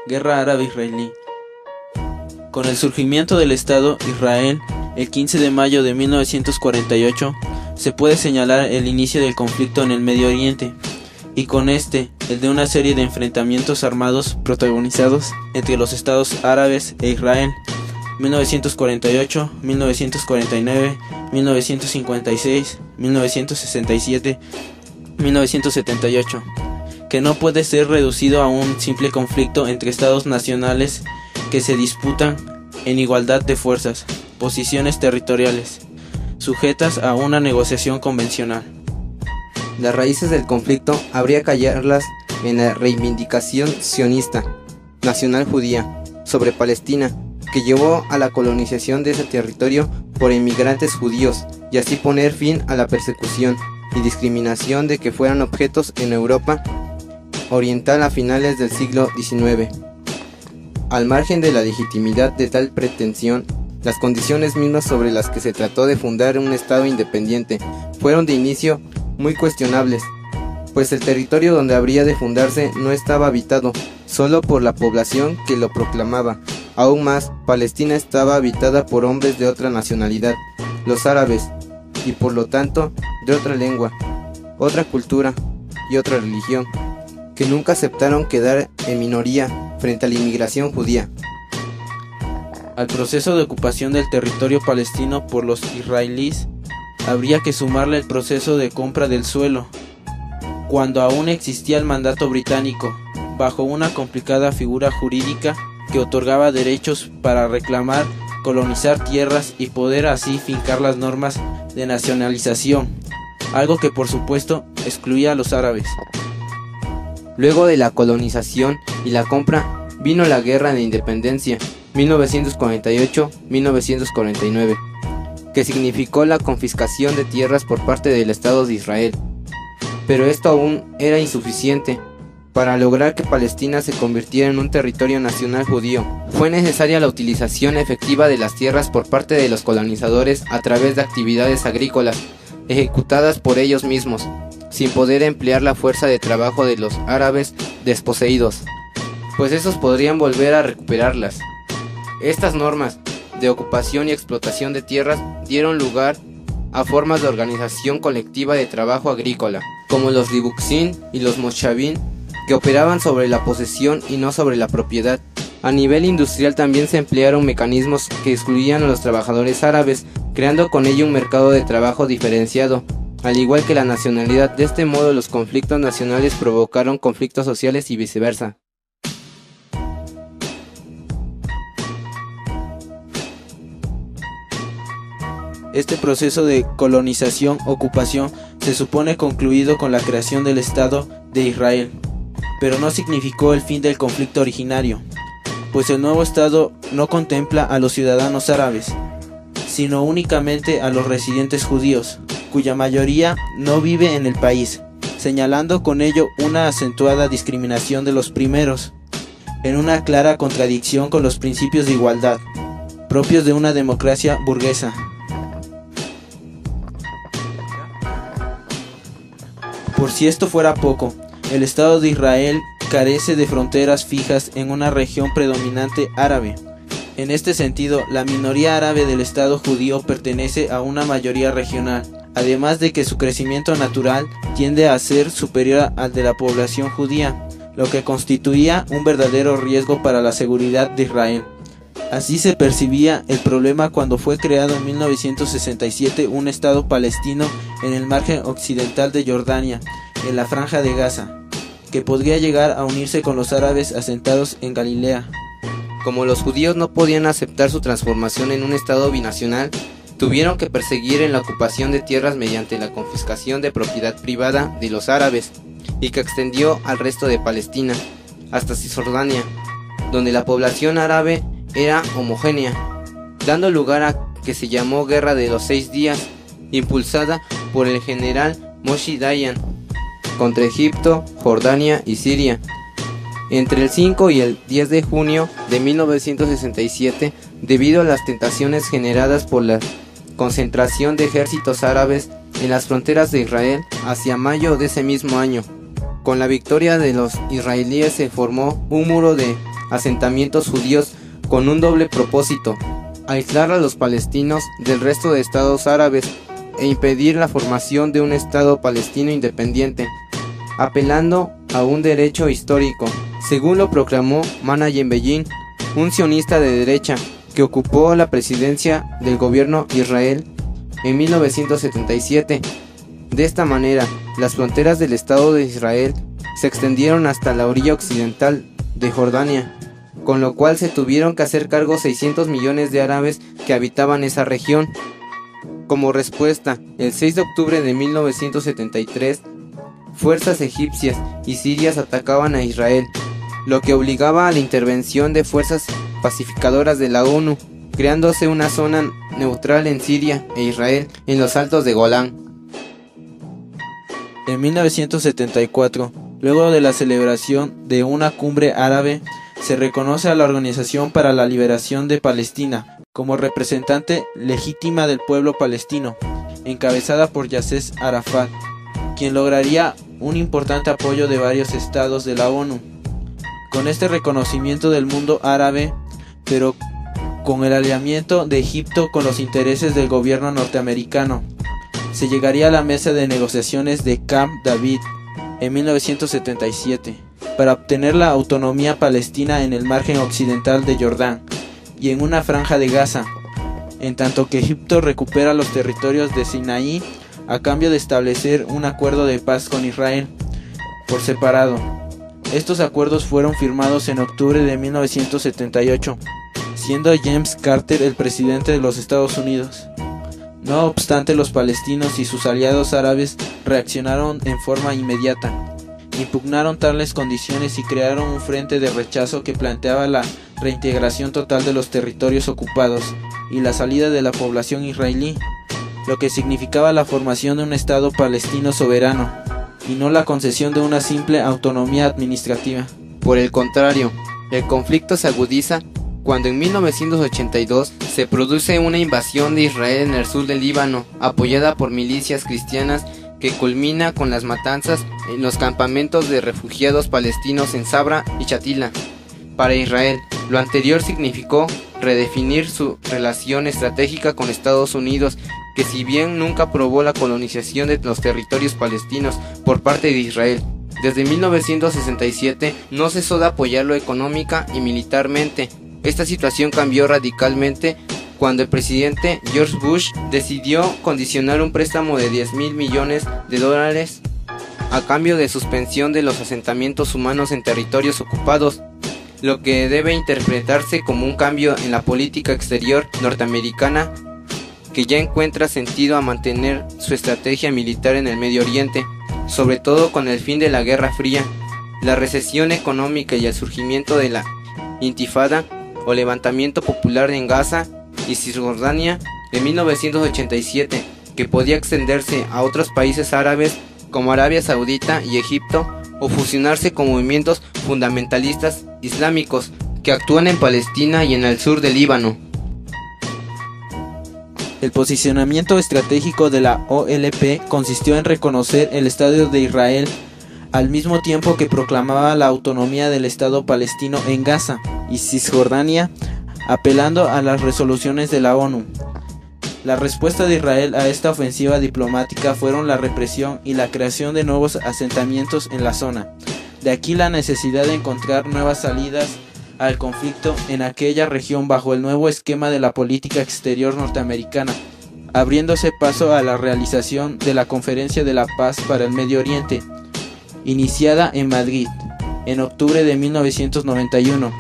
Guerra Árabe-Israelí. Con el surgimiento del Estado Israel, el 15 de mayo de 1948, se puede señalar el inicio del conflicto en el Medio Oriente, y con este, el de una serie de enfrentamientos armados protagonizados entre los estados árabes e Israel, 1948, 1949, 1956, 1967, 1978, que no puede ser reducido a un simple conflicto entre estados nacionales que se disputan en igualdad de fuerzas, posiciones territoriales, sujetas a una negociación convencional. Las raíces del conflicto habría que hallarlas en la reivindicación sionista, nacional judía, sobre Palestina, que llevó a la colonización de ese territorio por inmigrantes judíos y así poner fin a la persecución y discriminación de que fueran objetos en Europa oriental a finales del siglo XIX. Al margen de la legitimidad de tal pretensión, las condiciones mismas sobre las que se trató de fundar un Estado independiente fueron de inicio muy cuestionables, pues el territorio donde habría de fundarse no estaba habitado solo por la población que lo proclamaba. Aún más, Palestina estaba habitada por hombres de otra nacionalidad, los árabes, y por lo tanto de otra lengua, otra cultura y otra religión, que nunca aceptaron quedar en minoría frente a la inmigración judía. Al proceso de ocupación del territorio palestino por los israelíes, habría que sumarle el proceso de compra del suelo, cuando aún existía el mandato británico, bajo una complicada figura jurídica que otorgaba derechos para reclamar, colonizar tierras y poder así fincar las normas de nacionalización, algo que por supuesto excluía a los árabes. Luego de la colonización y la compra, vino la Guerra de Independencia, 1948-1949, que significó la confiscación de tierras por parte del Estado de Israel. Pero esto aún era insuficiente. Para lograr que Palestina se convirtiera en un territorio nacional judío, fue necesaria la utilización efectiva de las tierras por parte de los colonizadores a través de actividades agrícolas, ejecutadas por ellos mismos, sin poder emplear la fuerza de trabajo de los árabes desposeídos, pues esos podrían volver a recuperarlas. Estas normas de ocupación y explotación de tierras dieron lugar a formas de organización colectiva de trabajo agrícola, como los Libuxín y los Moshavim, que operaban sobre la posesión y no sobre la propiedad. A nivel industrial también se emplearon mecanismos que excluían a los trabajadores árabes, creando con ello un mercado de trabajo diferenciado, al igual que la nacionalidad. De este modo, los conflictos nacionales provocaron conflictos sociales y viceversa. Este proceso de colonización-ocupación se supone concluido con la creación del Estado de Israel, pero no significó el fin del conflicto originario, pues el nuevo Estado no contempla a los ciudadanos árabes, sino únicamente a los residentes judíos, cuya mayoría no vive en el país, señalando con ello una acentuada discriminación de los primeros, en una clara contradicción con los principios de igualdad, propios de una democracia burguesa. Por si esto fuera poco, el Estado de Israel carece de fronteras fijas en una región predominante árabe. En este sentido, la minoría árabe del Estado judío pertenece a una mayoría regional, además de que su crecimiento natural tiende a ser superior al de la población judía, lo que constituía un verdadero riesgo para la seguridad de Israel. Así se percibía el problema cuando fue creado en 1967 un Estado palestino en el margen occidental de Jordania, en la Franja de Gaza, que podría llegar a unirse con los árabes asentados en Galilea. Como los judíos no podían aceptar su transformación en un Estado binacional, tuvieron que perseguir en la ocupación de tierras mediante la confiscación de propiedad privada de los árabes, y que extendió al resto de Palestina, hasta Cisjordania, donde la población árabe era homogénea, dando lugar a que se llamó Guerra de los 6 días, impulsada por el general Moshe Dayan, contra Egipto, Jordania y Siria. Entre el 5 y el 10 de junio de 1967, debido a las tentaciones generadas por la concentración de ejércitos árabes en las fronteras de Israel, hacia mayo de ese mismo año, con la victoria de los israelíes se formó un muro de asentamientos judíos con un doble propósito: aislar a los palestinos del resto de estados árabes e impedir la formación de un estado palestino independiente, apelando a un derecho histórico, según lo proclamó Menachem Begin, un sionista de derecha que ocupó la presidencia del gobierno de Israel en 1977. De esta manera, las fronteras del Estado de Israel se extendieron hasta la orilla occidental de Jordania, con lo cual se tuvieron que hacer cargo 600 millones de árabes que habitaban esa región. Como respuesta, el 6 de octubre de 1973, fuerzas egipcias y sirias atacaban a Israel, lo que obligaba a la intervención de fuerzas pacificadoras de la ONU, creándose una zona neutral en Siria e Israel en los altos de Golán. En 1974, luego de la celebración de una cumbre árabe, se reconoce a la Organización para la Liberación de Palestina como representante legítima del pueblo palestino, encabezada por Yasser Arafat, quien lograría un importante apoyo de varios estados de la ONU. Con este reconocimiento del mundo árabe, pero con el alineamiento de Egipto con los intereses del gobierno norteamericano, se llegaría a la mesa de negociaciones de Camp David en 1977 para obtener la autonomía palestina en el margen occidental de Jordán y en una franja de Gaza, en tanto que Egipto recupera los territorios de Sinaí a cambio de establecer un acuerdo de paz con Israel por separado. Estos acuerdos fueron firmados en octubre de 1978, siendo James Carter el presidente de los Estados Unidos. No obstante, los palestinos y sus aliados árabes reaccionaron en forma inmediata, impugnaron tales condiciones y crearon un frente de rechazo que planteaba la reintegración total de los territorios ocupados y la salida de la población israelí, lo que significaba la formación de un Estado palestino soberano y no la concesión de una simple autonomía administrativa. Por el contrario, el conflicto se agudiza cuando en 1982 se produce una invasión de Israel en el sur del Líbano, apoyada por milicias cristianas, que culmina con las matanzas en los campamentos de refugiados palestinos en Sabra y Shatila. Para Israel, lo anterior significó redefinir su relación estratégica con Estados Unidos, que si bien nunca aprobó la colonización de los territorios palestinos por parte de Israel, desde 1967 no cesó de apoyarlo económica y militarmente. Esta situación cambió radicalmente cuando el presidente George Bush decidió condicionar un préstamo de $10,000 millones a cambio de suspensión de los asentamientos humanos en territorios ocupados, lo que debe interpretarse como un cambio en la política exterior norteamericana, que ya encuentra sentido a mantener su estrategia militar en el Medio Oriente, sobre todo con el fin de la Guerra Fría, la recesión económica y el surgimiento de la Intifada o levantamiento popular en Gaza y Cisjordania de 1987, que podía extenderse a otros países árabes como Arabia Saudita y Egipto, o fusionarse con movimientos fundamentalistas islámicos que actúan en Palestina y en el sur del Líbano. El posicionamiento estratégico de la OLP consistió en reconocer el Estado de Israel al mismo tiempo que proclamaba la autonomía del Estado palestino en Gaza y Cisjordania, apelando a las resoluciones de la ONU. La respuesta de Israel a esta ofensiva diplomática fueron la represión y la creación de nuevos asentamientos en la zona. De aquí la necesidad de encontrar nuevas salidas al conflicto en aquella región bajo el nuevo esquema de la política exterior norteamericana, abriéndose paso a la realización de la Conferencia de la Paz para el Medio Oriente, iniciada en Madrid en octubre de 1991,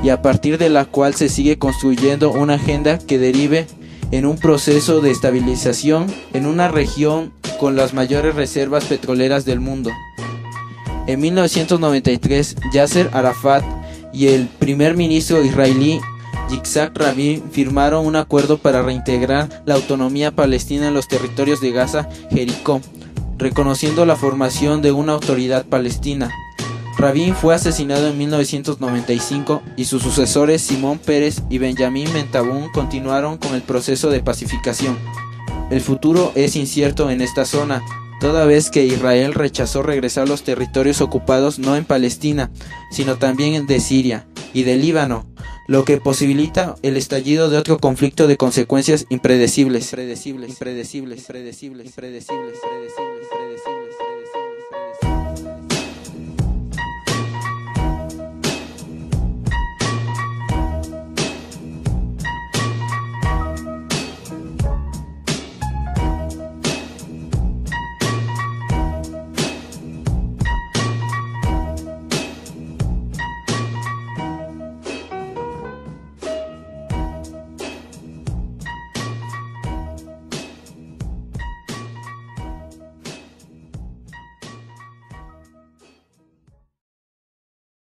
y a partir de la cual se sigue construyendo una agenda que derive en un proceso de estabilización en una región con las mayores reservas petroleras del mundo. En 1993, Yasser Arafat y el primer ministro israelí Yitzhak Rabin firmaron un acuerdo para reintegrar la autonomía palestina en los territorios de Gaza, Jericó, reconociendo la formación de una autoridad palestina. Rabin fue asesinado en 1995 y sus sucesores Simón Peres y Benjamín Mentabún continuaron con el proceso de pacificación. El futuro es incierto en esta zona, toda vez que Israel rechazó regresar los territorios ocupados no en Palestina, sino también de Siria, y del Líbano, lo que posibilita el estallido de otro conflicto de consecuencias impredecibles.